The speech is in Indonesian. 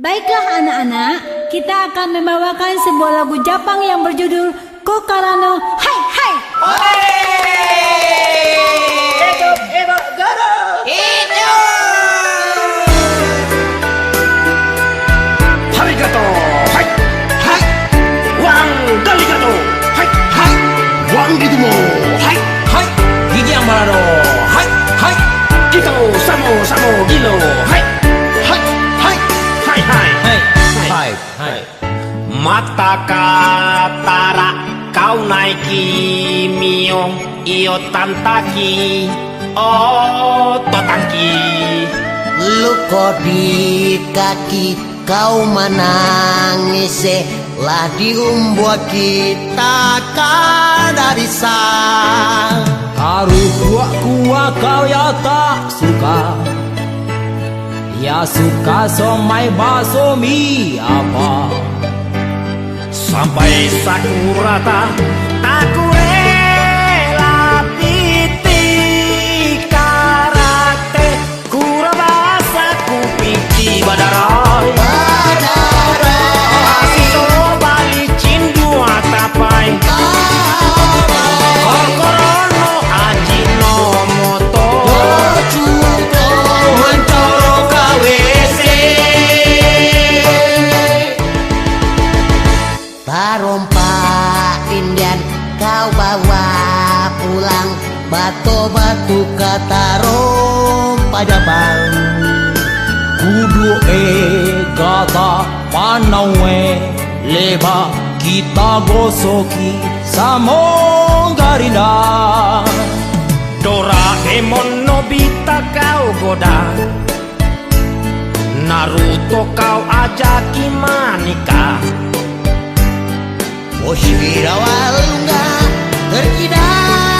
Baiklah anak-anak, kita akan membawakan sebuah lagu Jepang yang berjudul Kokarano Hai Hai. Arigato, hai, hai, wang daligato, hai, hai, wang gitumo, hai, hai, gigi yang balado, hai, hai, kita samo gilo, hai, hai, hai, hai, hai, hai, hai, hai. Mata katara kau naiki miyong iyo tantaki, oh totanki. Luko di kaki kau menangis lah diumbuh kita dari sang Taruh kuah kau ya tak suka, ya suka somai bakso mie apa. Sampai sakurata aku rela piti karate kurabasa kupiti badarai asito balicin dua tapai kokorono ajinomoto mencoro kawese Tarompa Indian kau bawa pulang batu-batu kata rompa Jepang. Kudu kata panawe leba kita gosoki samong garina. Doraemon Nobita kau goda, Naruto kau ajaki manika. Oshirawa enggak terkidal